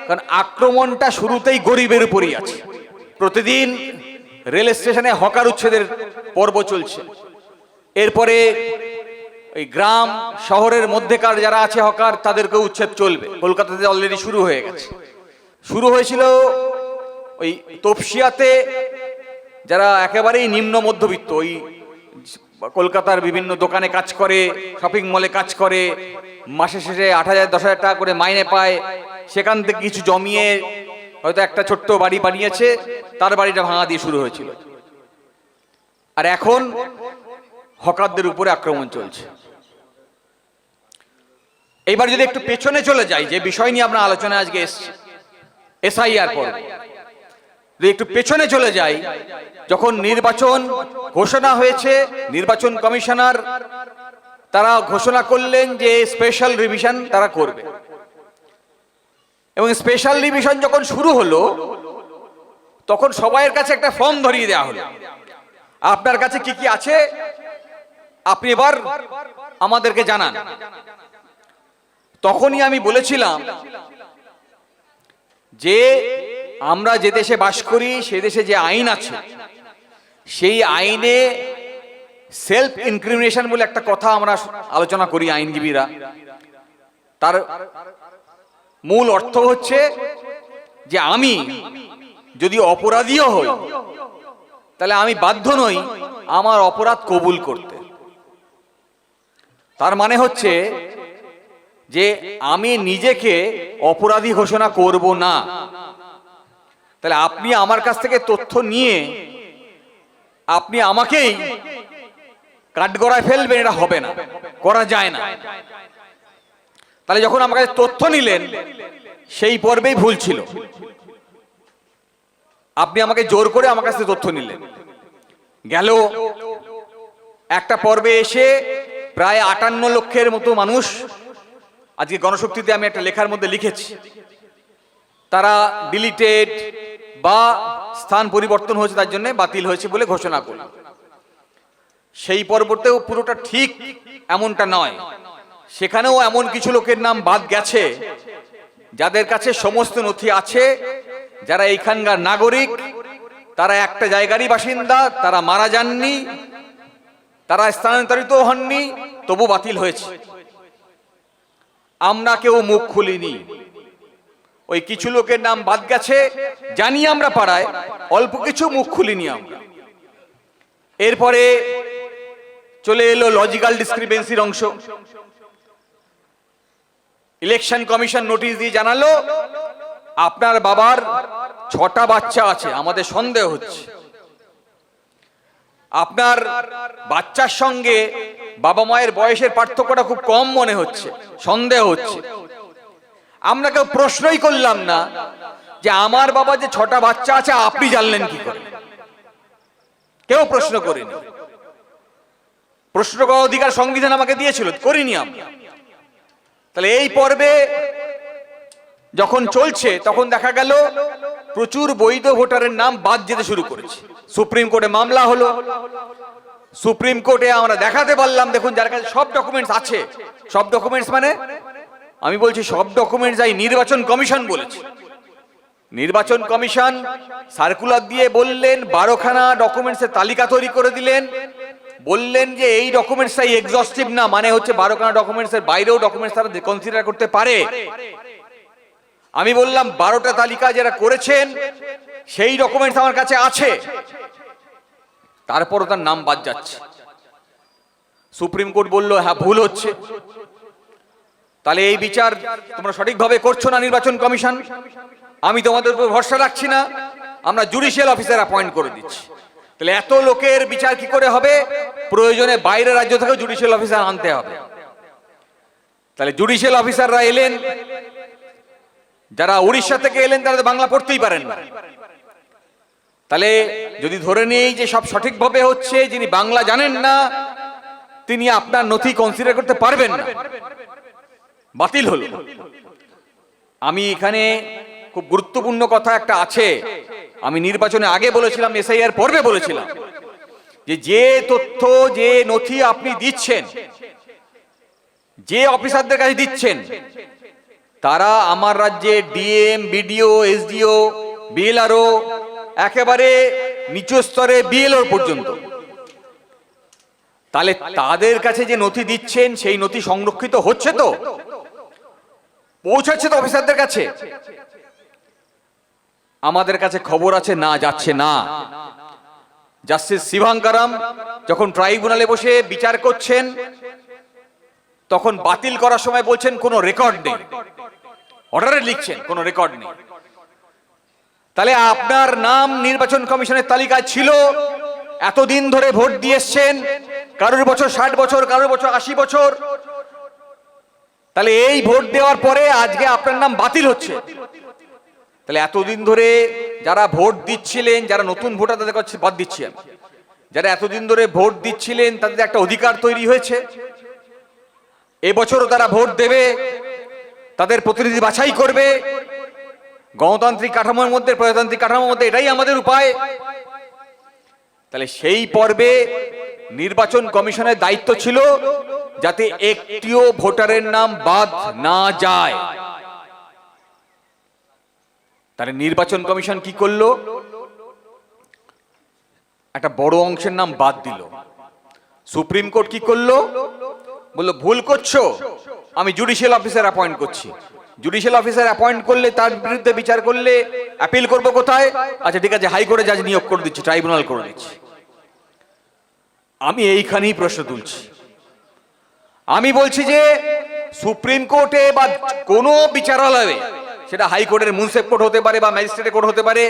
কারণ আক্রমণটা শুরুতেই গরিবের উপরই আছে। প্রতিদিন রেল স্টেশনে হকার উচ্ছেদের পর্ব চলছে, এরপরে ওই গ্রাম শহরের মধ্যেকার যারা আছে হকার তাদেরকে উচ্ছেদ চলবে। কলকাতাতে অলরেডি শুরু হয়ে গেছে। শুরু হয়েছিল ওই তপসিয়াতে, যারা একেবারেই নিম্ন মধ্যবিত্ত, ওই কলকাতার বিভিন্ন দোকানে কাজ করে, শপিং মলে কাজ করে, মাসে শেষে 8,000 10,000 টাকা করে মাইনে পায়, সেখান থেকে কিছু জমিয়ে হয়তো একটা ছোট্ট বাড়ি বানিয়েছে, তার বাড়িটা ভাঙা দিয়ে শুরু হয়েছিল। আর এখন হকারদের উপরে আক্রমণ চলছে। এইবার যদি একটু পেছনে চলে যাই, যে বিষয় নিয়ে আমরা আলোচনায় আজকে এসেছি, এসআইআর পর্ব, যদি একটু পেছনে চলে যাই, যখন নির্বাচন ঘোষণা হয়েছে, নির্বাচন কমিশনার তারা ঘোষণা করলেন যে স্পেশাল রিভিশন তারা করবে, এবং স্পেশাল রিভিশন যখন শুরু হলো তখন সবাইয়ের কাছে একটা ফর্ম ধরিয়ে দেওয়া হলো, আপনার কাছে কি কি আছে আপনি এবার আমাদেরকে জানান। তখনই আমি বলেছিলাম যে আমরা যে দেশে বাস করি সে দেশে যে আইন আছে, সেই আইনে সেলফ ইনক্রিমিনেশন বলে একটা কথা আমরা আলোচনা করি আইনজীবীরা। তার মূল অর্থ হচ্ছে যে আমি যদি অপরাধীও হই তাহলে আমি বাধ্য নই আমার অপরাধ কবুল করতে। তার মানে হচ্ছে যে আমি নিজেকে অপরাধী ঘোষণা করব না। তাহলে আপনি আমার কাছ থেকে তথ্য নিয়ে আপনি আমাকেই কাঠগড়ায় ফেলবেন, এটা হবে না, করা যায় না। তাহলে যখন আমার কাছে তথ্য নিলেন সেই পর্বেই ভুল ছিল। আপনি আমাকে জোর করে আমার কাছে তথ্য নিলেন, গেল একটা পর্বে এসে প্রায় 58 লক্ষের মতো মানুষ, আজকে গণশক্তিতে আমি একটা লেখার মধ্যে লিখেছি, তারা ডিলিটেড বা স্থান পরিবর্তন হয়েছে তার জন্য বাতিল হয়েছে বলে ঘোষণা করল। সেই পর্বতেও পুরোটা ঠিক এমনটা নয়, সেখানেও এমন কিছু লোকের নাম বাদ গেছে যাদের কাছে সমস্ত নথি আছে, যারা এইখানকার নাগরিক, তারা একটা জায়গারই বাসিন্দা, তারা মারা যাননি, তারা স্থানান্তরিত হননি, তবু বাতিল হয়েছে। আমরা কেউ মুখ খুলিনি, ওই কিছু লোকের নাম বাদ গেছে জানি আমরা পাড়ায়, অল্প কিছু মুখ খুলিনি আমরা। এরপরে চলে এলো লজিক্যাল ডিসক্রিপেন্সির অংশ। ইলেকশন কমিশন নোটিশ দিয়ে জানালো আপনার বাবার 6টা বাচ্চা আছে, আমাদের সন্দেহ হচ্ছে। আপনার বাচ্চার সঙ্গে বাবা মায়ের বয়সের পার্থক্যটা খুব কম মনে হচ্ছে, সন্দেহ হচ্ছে। আমরা কেউ প্রশ্নই করলাম না যে আমার বাবা যে 6টা বাচ্চা আছে আপনি জানলেন কি করে, কেউ প্রশ্ন করেনি। প্রশ্ন করার অধিকার সংবিধান আমাকে দিয়েছিল, করিনি আমরা। তাহলে এই পর্বে যখন চলছে তখন দেখা গেল প্রচুর বৈধ ভোটারের নাম বাদ যেতে শুরু করেছে। সুপ্রিম কোর্টে মামলা হলো, সুপ্রিম কোর্টে আমরা দেখাতে পারলাম দেখুন যার কাছে সব ডকুমেন্টস আছে, সব ডকুমেন্টস মানে আমি বলছি সব ডকুমেন্টস যাই নির্বাচন কমিশন বলেছে। নির্বাচন কমিশন সার্কুলার দিয়ে বললেন 12খানা ডকুমেন্টসের তালিকা তৈরি করে দিলেন, বললেন যে এই ডকুমেন্টসটাই এক্সস্টিভ না, মানে হচ্ছে 12খানা ডকুমেন্টসের বাইরেও ডকুমেন্টস তারা কনসিডার করতে পারে। আমি বললাম 12টা তালিকা যারা করেছেন সেই ডকুমেন্টস আমার কাছে আছে, তারপরও তার নাম বাদ যাচ্ছে। সুপ্রিম কোর্ট বলল হ্যাঁ ভুল হচ্ছে। তাহলে এই বিচার তোমরা সঠিকভাবে করছো না নির্বাচন কমিশন, আমি তোমাদের উপর ভরসা রাখছি না, আমরা জুডিশিয়াল অফিসার অ্যাপয়েন্ট করে দিচ্ছি। তাহলে এত লোকের বিচার কি করে হবে? প্রয়োজনে বাইরের রাজ্য থেকে জুডিশিয়াল অফিসার আনতে হবে। তাহলে জুডিশিয়াল অফিসাররা এলেন, যারা উড়িষ্যা থেকে এলেন তারা তো বাংলা পড়তেই পারেন না। তাহলে যদি ধরে নিই যে সব সঠিকভাবে হচ্ছে, যিনি বাংলা জানেন না তিনি আপনার নথি কনসিডার করতে পারবেন না, বাতিল হলো। আমি এখানে খুব গুরুত্বপূর্ণ কথা একটা আছে, আমি নির্বাচনে আগে বলেছিলাম, এসআইআর পর্বে বলেছিলাম যে তথ্য যে নথি আপনি দিচ্ছেন, যে অফিসারদের কাছে দিচ্ছেন, তারা আমার রাজ্যে ডিএম, বিডিও, এসডিও, বিএলআরও, একেবারে নিচু স্তরে বিএলও পর্যন্ত, তাহলে তাদের কাছে যে নথি দিচ্ছেন সেই নথি সংরক্ষিত হচ্ছে তো, পৌঁছাচ্ছে তো অফিসারদের কাছে? আমাদের কাছে খবর আছে না, যাচ্ছে না। জাস্টিস শিভাঙ্কারাম যখন ট্রাইব্যুনালে বসে বিচার করছেন তখন বাতিল করার সময় বলছেন কোনো রেকর্ড নেই, অর্ডারে লিখছেন কোনো রেকর্ড নেই। তাহলে আপনার নাম নির্বাচন কমিশনের তালিকায় ছিল, এতদিন ধরে ভোট দিয়ে এসছেন, কারোর বছর 60 বছর, কারোর বছর 80 বছর, তাহলে এই ভোট দেওয়ার পরে আজকে আপনার নাম বাতিল হচ্ছে। তাহলে এতদিন ধরে যারা ভোট দিচ্ছিলেন, যারা নতুন ভোটার তাদের কাছে বাদ দিচ্ছি আমি, যারা এতদিন ধরে ভোট দিচ্ছিলেন তাদের একটা অধিকার তৈরি হয়েছে, এবছরও তারা ভোট দেবে, তাদের প্রতিনিধি বাছাই করবে, গণতান্ত্রিক কাঠামোর মধ্যে, প্রজাতান্ত্রিক কাঠামোর মধ্যে, এটাই আমাদের উপায়। তাহলে সেই পর্বে নির্বাচন কমিশনের দায়িত্ব ছিল যাতে একটিও ভোটারের নাম বাদ না যায়। তাহলে নির্বাচন কমিশন কি করলো? একটা বড় অংশের নাম বাদ দিল। সুপ্রিম কোর্ট কি করলো? বললো ভুল করছো, আমি জুডিশিয়াল অফিসার অ্যাপয়েন্ট করছি। জুডিশিয়াল অফিসার অ্যাপয়েন্ট করলে তার বিরুদ্ধে বিচার করলে অ্যাপিল করবো কোথায়? আচ্ছা ঠিক আছে, হাইকোর্টে জাজ নিয়োগ করে দিচ্ছি, ট্রাইব্যুনাল করে দিচ্ছি। আমি এইখানেই প্রশ্ন তুলছি। আমি বলছি যে সুপ্রিম কোর্টে বা কোনো বিচারালয়ে, সেটা হাইকোর্টের মুন্সিপ কোর্ট হতে পারে বা ম্যাজিস্ট্রেট কোর্ট হতে পারে,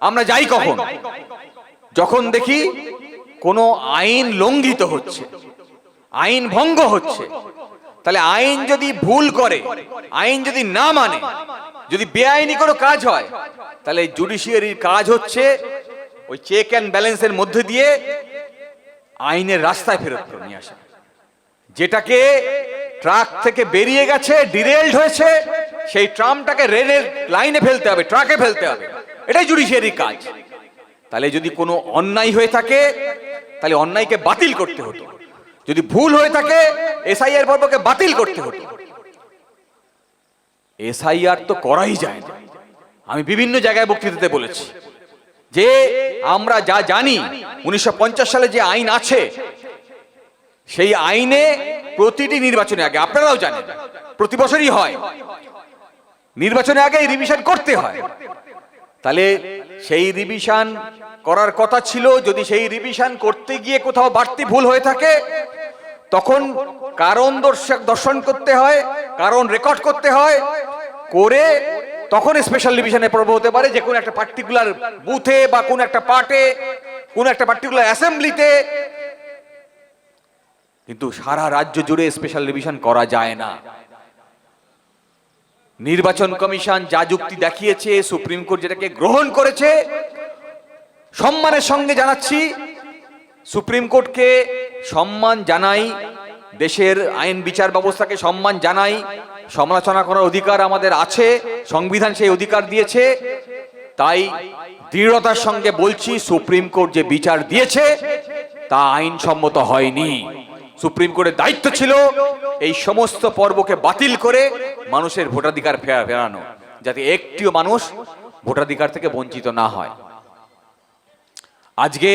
আমরা যাই কখন? যখন দেখি কোনো আইন লঙ্ঘিত হচ্ছে, আইন ভঙ্গ হচ্ছে। তাহলে আইন যদি ভুল করে, আইন যদি না মানে, যদি বেআইনি কোনো কাজ হয়, তাহলে জুডিশিয়ারির কাজ হচ্ছে ওই চেক অ্যান্ড ব্যালেন্সের মধ্যে দিয়ে আইনের রাস্তায় ফেরত নিয়ে আসা। যেটাকে ট্রাক থেকে বেরিয়ে গেছে, ডিরেলড হয়েছে, সেই ট্রামটাকে রেলের লাইনে ফেলতে হবে, ট্রাকে ফেলতে হবে, এটাই জুডিশিয়ারির কাজ। তাহলে যদি কোনো অন্যায় হয়ে থাকে তাহলে অন্যায়কে বাতিল করতে হতো, যদি ভুল হয়ে থাকে এসআইআর পর্বকে বাতিল করতে হতো। এসআইআর তো করাই যায় না। আমি বিভিন্ন জায়গায় বক্তৃতাতে বলেছি যে আমরা যা জানি 1950 সালে যে আইন আছে, সেই আইনে প্রতিটি নির্বাচনে আগে, আপনারাও জানেন প্রতি বছরই হয়, নির্বাচনে আগে রিভিশন করতে হয়। তাহলে সেই রিভিশন করার কথা ছিল। যদি সেই রিভিশন করতে গিয়ে কোথাও বাড়তি ভুল হয়ে থাকে তখন কারণ দর্শন করতে হয়, কারণ রেকর্ড করতে হয়, করে তখন স্পেশাল রিভিশনে পর্ব হতে পারে যে কোনো একটা পার্টিকুলার বুথে বা কোন একটা পার্টে, কোন একটা পার্টিকুলার অ্যাসেম্বলিতে। কিন্তু সারা রাজ্য জুড়ে স্পেশাল রিভিশন করা যায় না। নির্বাচন কমিশন যা যুক্তি দেখিয়েছে, সুপ্রিম কোর্ট যেটাকে গ্রহণ করেছে, সম্মানের সঙ্গে জানাচ্ছি, সুপ্রিম কোর্টকে সম্মান জানাই, দেশের আইন বিচার ব্যবস্থাকে সম্মান জানাই, সমালোচনা করার অধিকার আমাদের আছে, সংবিধান সেই অধিকার দিয়েছে। তাই দৃঢ়তার সঙ্গে বলছি, সুপ্রিম কোর্ট যে বিচার দিয়েছে তা আইনসম্মত হয়নি। সুপ্রিম কোর্টের দায়িত্ব ছিল এই সমস্ত পর্বকে বাতিল করে মানুষের ভোটাধিকার ফেরানো, যাতে একটিও মানুষ ভোটাধিকার থেকে বঞ্চিত না হয়। আজকে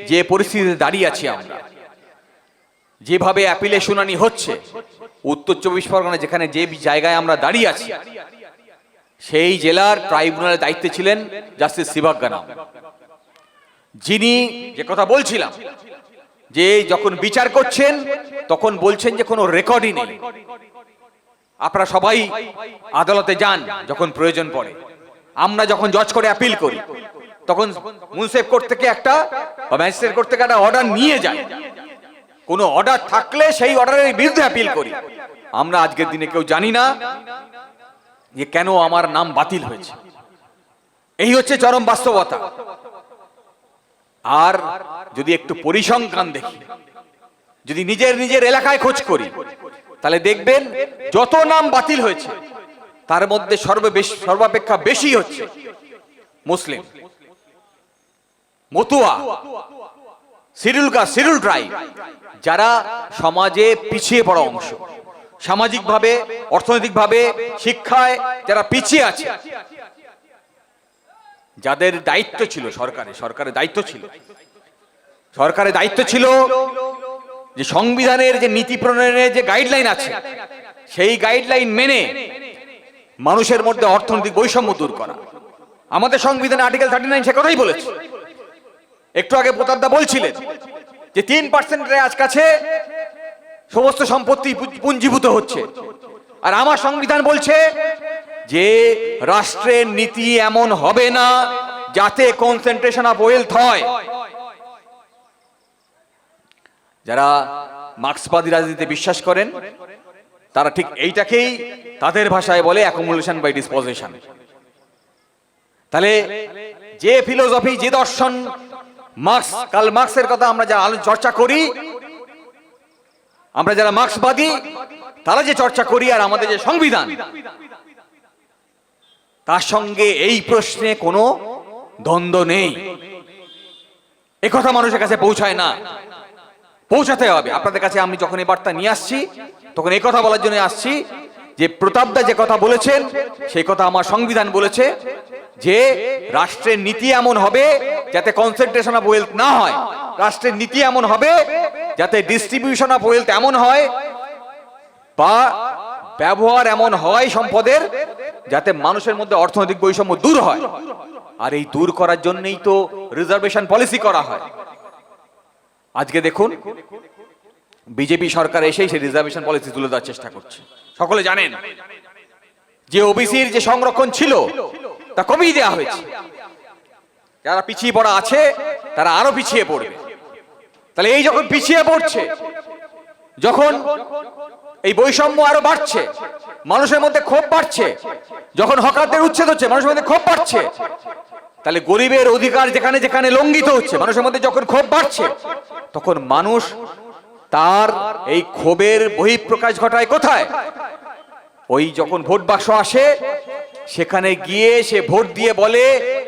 যে পরিস্থিতিতে দাঁড়িয়ে আছি আমরা, যেভাবে অ্যাপিলে শুনানি হচ্ছে, উত্তর 24 পরগনা যেখানে যে জায়গায় আমরা দাঁড়িয়ে আছি, সেই জেলার ট্রাইব্যুনালের দায়িত্বে ছিলেন জাস্টিস শিভাঙ্কারাম, যিনি যে কথা বলছিলাম যে যখন বিচার করছেন তখন বলছেন যে কোনো রেকর্ডই নেই। আপনারা সবাই আদালতে যান যখন প্রয়োজন পড়ে, আমরা যখন জজ করে অ্যাপিল করি তখন মুন্সিপ কোর্ট থেকে একটা বা ম্যাজিস্ট্রেট কোর্ট থেকে একটা অর্ডার নিয়ে যায়। কোনো অর্ডার থাকলে সেই অর্ডারের বিরুদ্ধে অ্যাপিল করি। আমরা আজকের দিনে কেউ জানি না যে কেন আমার নাম বাতিল হয়েছে। এই হচ্ছে চরম বাস্তবতা। আর যদি একটু পরিসংখ্যান দেখি, যদি নিজের এলাকায় খোঁজ করি, তাহলে দেখবেন যত নাম বাতিল হয়েছে তার মধ্যে সর্বাপেক্ষা বেশি হচ্ছে মুসলিম, Matua, schedule caste, schedule tribe, যারা সমাজে পিছিয়ে পড়া অংশ, সামাজিকভাবে, অর্থনৈতিকভাবে, শিক্ষায় যারা পিছিয়ে আছে, যাদের দায়িত্ব ছিল সরকারের দায়িত্ব ছিল যে সংবিধানের যে নীতি প্রণয়নের যে গাইডলাইন আছে সেই গাইডলাইন মেনে মানুষের মধ্যে অর্থনৈতিক বৈষম্য দূর করা। আমাদের সংবিধানে আর্টিকেল 39 সে কথাই বলেছে। একটু আগে প্রতাপদা বলছিলেন যে 3% আজ কাছে সমস্ত সম্পত্তি পুঞ্জীভূত হচ্ছে, আর আমার সংবিধান বলছে যে রাষ্ট্রের নীতি এমন হবে না যাতে কনসেন্ট্রেশন অফ ওয়েলথ হয়। যারা মার্ক্সবাদী রাজনীতিতে বিশ্বাস করেন তারা ঠিক এইটাকেই তাদের ভাষায় বলে অ্যাকুমুলেশন বাই ডিসপোজিশন। তাহলে যে ফিলোসফি, যে দর্শন কার্ল মার্ক্সের কথা আমরা যা চর্চা করি, আমরা যারা মার্ক্সবাদী তারা যে চর্চা করি, আর আমাদের যে সংবিধান, তার সঙ্গে এই প্রশ্নে কোনো দ্বন্দ্ব নেই। একথা মানুষের কাছে পৌঁছায় না, পৌঁছাতে হবে। আপনাদের কাছে আমি যখন এই বার্তা নিয়ে আসছি তখন এই কথা বলার জন্য আসছি যে প্রতাপদা যে কথা বলেছেন সেই কথা আমার সংবিধান বলেছে যে রাষ্ট্রের নীতি এমন হবে যাতে কনসেন্ট্রেশন অফ ওয়েলথ না হয়, রাষ্ট্রের নীতি এমন হবে যাতে ডিস্ট্রিবিউশন অফ ওয়েলথ এমন হয় বা ব্যবহার এমন হয় সম্পদের যাতে মানুষের মধ্যে অর্থনৈতিক বৈষম্য দূর হয়। আর এই দূর করার জন্যই তো রিজার্ভেশন পলিসি করা হয়। আজকে দেখুন বিজেপি সরকার এসেই সেই রিজার্ভেশন পলিসি তুলে দেওয়ার চেষ্টা করছে। সকলে জানেন যে ওবিসির যে সংরক্ষণ ছিল তা কমিয়ে দেওয়া হয়েছে। যারা পিছিয়ে পড়া আছে তারা আরো পিছিয়ে পড়বে। তাহলে এই যখন পিছিয়ে পড়ছে, যখন এই বৈষম্য আরো বাড়ছে, মানুষের মধ্যে ক্ষোভ বাড়ছে, যখন হকারদের উচ্ছেদ হচ্ছে মানুষের মধ্যে ক্ষোভ বাড়ছে, তাহলে গরিবের অধিকার যেখানে যেখানে লঙ্ঘিত হচ্ছে, মানুষের মধ্যে যখন ক্ষোভ বাড়ছে, তখন মানুষ তার এই ক্ষোভের বহিঃপ্রকাশ ঘটায় কোথায়? ওই যখন ভোট বাক্স আসে সেখানে গিয়ে সে ভোট দিয়ে বলে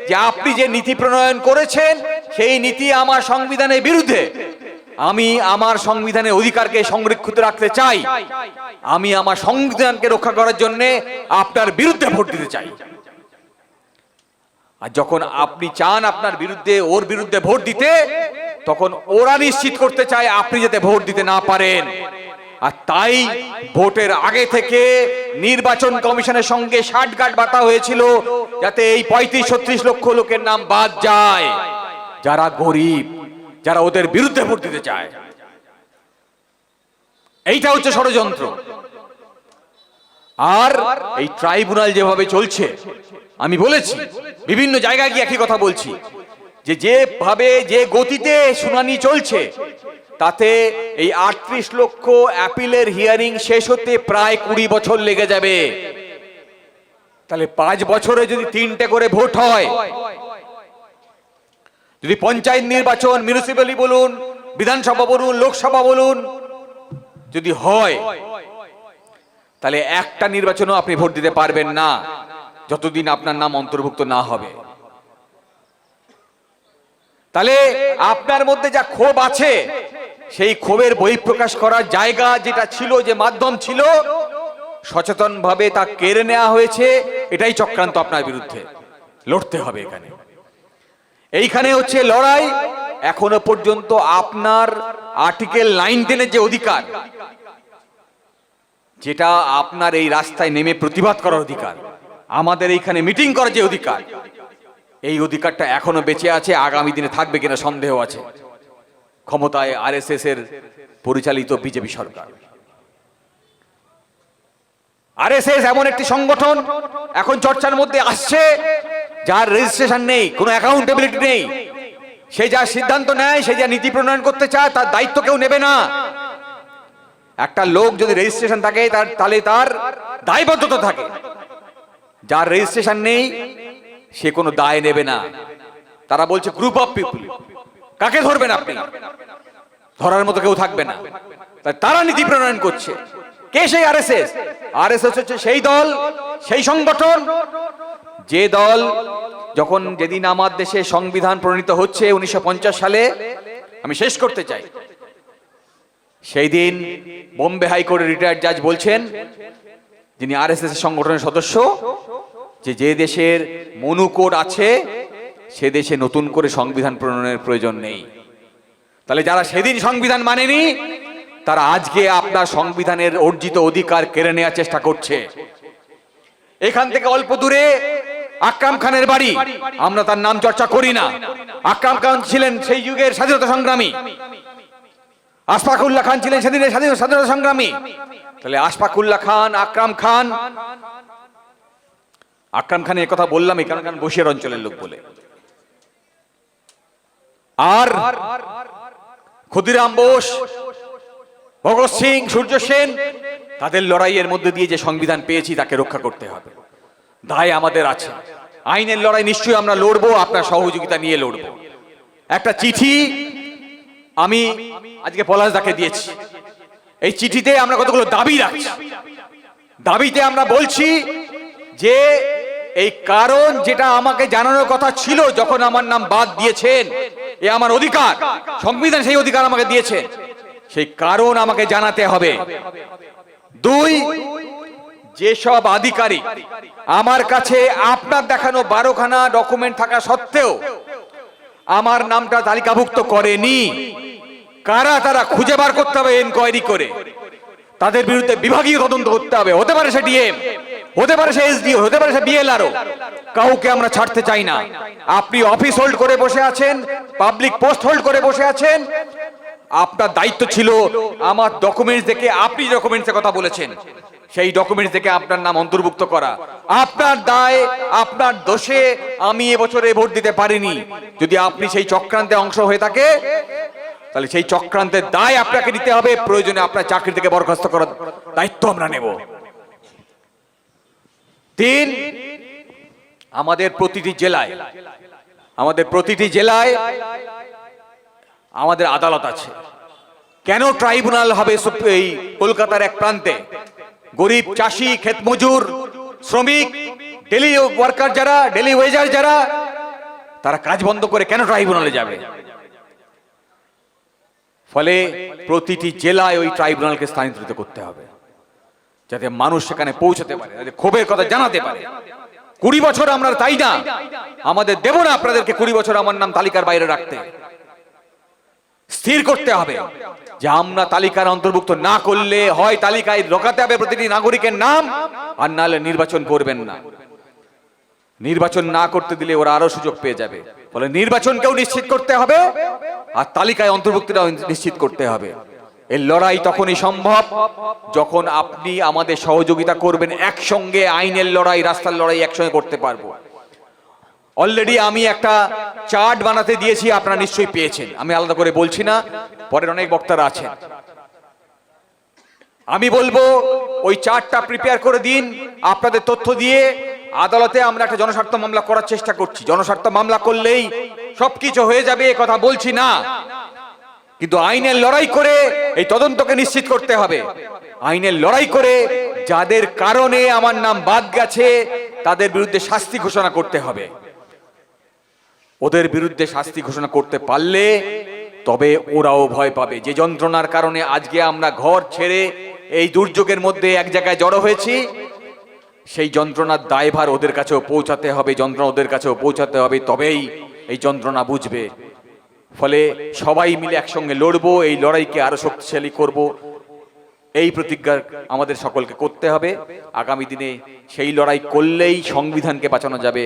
যে আপনি যে নীতি প্রণয়ন করেছেন সেই নীতি আমার সংবিধানের বিরুদ্ধে, আমি আমার সংবিধানের অধিকারকে সংরক্ষিত রাখতে চাই, আমি আমার সংবিধানকে রক্ষা করার জন্য আপনার বিরুদ্ধে ভোট দিতে চাই। আর যখন আপনি চান আপনার বিরুদ্ধে, ওর বিরুদ্ধে ভোট দিতে, তখন ওরা নিশ্চিত করতে চায় আপনি যাতে ভোট দিতে না পারেন। আর তাই ভোটের আগে থেকে নির্বাচন কমিশনের সঙ্গে ষাটগাঁট বাঁধা হয়েছিল যাতে এই 35-36 লক্ষ লোকের নাম বাদ যায় যারা গরিব, যারা ওদের বিরুদ্ধে ভোট দিতে চায়। এইটা হচ্ছে ষড়যন্ত্র। আর এই ট্রাইব্যুনাল যেভাবে চলছে, আমি বলেছি বিভিন্ন জায়গায় গিয়ে একই কথা বলছি যে যেভাবে যে গতিতে শুনানি চলছে তাতে এই 38 লক্ষ অ্যাপিলের হিয়ারিং শেষ হতে প্রায় 20 বছর লেগে যাবে। তাহলে 5 বছরে যদি 3টে করে ভোট হয়, যদি পঞ্চায়েত নির্বাচন, মিউনিসিপ্যালিটি বলুন, বিধানসভা বলুন, লোকসভা বলুন, যদি হয়, তাহলে একটা নির্বাচনও আপনি ভোট দিতে পারবেন না যতদিন আপনার নাম অন্তর্ভুক্ত না হবে। তাহলে আপনার মধ্যে যা ক্ষোভ আছে সেই ক্ষোভের বহিঃপ্রকাশ করার জায়গা যেটা ছিল, যে মাধ্যম ছিল, সচেতন ভাবে তা কেড়ে নেওয়া হয়েছে। এটাই চক্রান্ত আপনার বিরুদ্ধে। লড়তে হবে এখানে। এইখানে হচ্ছে লড়াই। এখনো পর্যন্ত আপনার আর্টিকেল 19 যে অধিকার, যেটা আপনার এই রাস্তায় নেমে প্রতিবাদ করার অধিকার, আমাদের এইখানে মিটিং করার যে অধিকার, এই অধিকারটা এখনো বেঁচে আছে। আগামী দিনে থাকবে কিনা সন্দেহ আছে। ক্ষমতায় আরএসএস এর পরিচালিত বিজেপি সরকার। আরএসএস এমন একটি সংগঠন এখন চর্চার মধ্যে আসছে যার রেজিস্ট্রেশন নেই, কোনো অ্যাকাউন্টেবিলিটি নেই। সে যা সিদ্ধান্ত নেয়, সে যা নীতি প্রণয়ন করতে চায়, তার দায়িত্ব কেউ নেবে না। একটা লোক যদি রেজিস্ট্রেশন থাকে তাহলে তার দায়বদ্ধতা থাকে। যার রেজিস্ট্রেশন নেই সে কোনো দায় নেবে না। তারা বলছে গ্রুপ অফ পিপল, কাকে ধরবেন আপনি? ধরার মতো কেউ থাকবে না। তারা নীতি প্রণয়ন করছে। কে সেই আরএসএস? আরএসএস হচ্ছে সেই দল, সেই সংগঠন, যে দল যেদিন আমার দেশে সংবিধান প্রণীত হচ্ছে 1950 সালে, আমি শেষ করতে চাই, সেই দিন বোম্বে হাইকোর্টের রিটায়ার্ড জাজ বলছেন, যিনি আরএসএস সংগঠনের সদস্য, যে দেশের মনু কোড আছে সে দেশে নতুন করে সংবিধান প্রণয়নের প্রয়োজন নেই। তাহলে যারা সেদিন সংবিধান মানেনি তারা আজকে আপনার সংবিধানের অর্জিত অধিকার কেড়ে নেওয়ার চেষ্টা করছে। এখান থেকে অল্প দূরে আকরাম খানের বাড়ি, আমরা তার নাম চর্চা করি না। আকরাম খান ছিলেন সেই যুগের স্বাধীনতা সংগ্রামী, আশফাকুল্লাহ খান ছিলেন সেদিনের স্বাধীনতা সংগ্রামী। তাহলে আশফাকুল্লাহ খান, আকরাম খানের কথা বললাম এই কারণ বসিরহাট অঞ্চলের লোক বলে। আর ক্ষুদিরাম বোস, ভগৎ সিং, সূর্য সেন, তাদের লড়াইয়ের মধ্যে দিয়ে যে সংবিধান পেয়েছি তাকে রক্ষা করতে হবে, দায় আমাদের আছে। আইনের লড়াই নিশ্চয়ই আমরা লড়বো, আপনার সহযোগিতা নিয়ে লড়বো। একটা চিঠি আমি আজকে পলাশদাকে দিয়েছি। এই চিঠিতে আমরা কতগুলো দাবি রাখছি। দাবিতে আমরা বলছি যে এই কারণ যেটা আমাকে জানানোর কথা ছিল যখন আমার নাম বাদ দিয়েছেন, এ আমার অধিকার, সংবিধান সেই অধিকার আমাকে দিয়েছে, সেই কারণ আমাকে জানাতে হবে। দুই, যেসব আধিকারিক আমার কাছে আপনার দেখানো 12খানা ডকুমেন্ট থাকা সত্ত্বেও আমার নামটা তালিকাভুক্ত করেনি, কারা তারা খুঁজে বার করতে হবে এনকোয়ারি করে, তাদের বিরুদ্ধে বিভাগীয় তদন্ত করতে হবে। হতে পারে সে ডিএম, হতে পারে সে এসডিও, হতে পারে সে বিএলআরও, কাউকে আমরা ছাড়তে চাই না। আপনি অফিস হোল্ড করে বসে আছেন, পাবলিক পোস্ট হোল্ড করে বসে আছেন, আপনার দায়িত্ব ছিল আমার ডকুমেন্টস দেখে, আপনি ডকুমেন্টসের কথা বলেছেন সেই ডকুমেন্টস দেখে আপনার নাম অন্তর্ভুক্ত করা। আপনার দায়, আপনার দোষে আমি এবছরে ভোট দিতে পারিনি। যদি আপনি সেই চক্রান্তে অংশ হয়ে থাকে তাহলে সেই চক্রান্তের দায় আপনাকে নিতে হবে, প্রয়োজনে আপনার চাকরি থেকে বরখাস্ত করার দায়িত্ব আমরা নেব। তিন, আমাদের প্রতিটি জেলায় আমাদের আদালত আছে। কেন ট্রাইব্যুনাল হবে এই কলকাতার এক প্রান্তে? গরিব চাষি, ক্ষেত মজুর, শ্রমিক, ডেলি ওয়ার্কার যারা, ডেলি ওয়েজার যারা, তারা কাজ বন্ধ করে কেন ট্রাইব্যুনালে যাবে? ফলে প্রতিটি জেলায় ওই ট্রাইব্যুনালকে স্থানান্তরিত করতে হবে, যাতে মানুষ সেখানে পৌঁছাতে পারে, যাতে ক্ষোভের কথা জানাতে পারে। 20 বছর আমরা তাই না, আমাদের দেব না আপনাদেরকে 20 বছর আমার নাম তালিকার বাইরে রাখতে। স্থির করতে হবে যে আমরা তালিকার অন্তর্ভুক্ত না করলে হয় তালিকায় ঢোকাতে হবে প্রতিটি নাগরিকের নাম, আর নাহলে নির্বাচন করবেন না। নির্বাচন না করতে দিলে ওরা আরো সুযোগ পেয়ে যাবে। ফলে নির্বাচনকেও নিশ্চিত করতে হবে আর তালিকায় অন্তর্ভুক্তিটাও নিশ্চিত করতে হবে। এই লড়াই তখনই সম্ভব যখন আপনি আমাদের সহযোগিতা করবেন। একসঙ্গে আইনের লড়াই, রাস্তার লড়াই একসঙ্গে করতে পারবো। অলরেডি আমি একটা চার্ট বানাতে দিয়েছি, আপনারা নিশ্চয়ই পেয়েছেন, আমি আলাদা করে বলছি না, পরের অনেক বক্তারা আছেন। আমি বলবো ওই চার্টটা প্রিপেয়ার করে দিন, আপনাদের তথ্য দিয়ে আদালতে আমরা একটা জনস্বার্থ মামলা করার চেষ্টা করছি। জনস্বার্থ মামলা করলেই সবকিছু হয়ে যাবে এ কথা বলছি না, কিন্তু আইনের লড়াই করে এই তদন্তকে নিশ্চিত করতে হবে। আইনের লড়াই করে যাদের কারণে আমার নাম বাদ গেছে তাদের বিরুদ্ধে শাস্তি ঘোষণা করতে হবে। ওদের বিরুদ্ধে শাস্তি ঘোষণা করতে পারলে তবে ওরাও ভয় পাবে। যে যন্ত্রণার কারণে আজকে আমরা ঘর ছেড়ে এই দুর্যোগের মধ্যে এক জায়গায় জড়ো হয়েছি, সেই যন্ত্রণার দায়ভার ওদের কাছেও পৌঁছাতে হবে, যন্ত্রণা ওদের কাছেও পৌঁছাতে হবে, তবেই এই যন্ত্রণা বুঝবে। ফলে সবাই মিলে একসঙ্গে লড়বো, এই লড়াইকে আরো শক্তিশালী করব, এই প্রতিজ্ঞা আমাদের সকলকে করতে হবে। আগামী দিনে সেই লড়াই করলেই সংবিধানকে বাঁচানো যাবে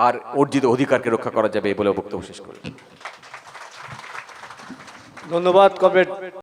আর অর্জিত অধিকারকে রক্ষা করা যাবে বলে বক্তব্য শেষ করি। ধন্যবাদ কমরেড।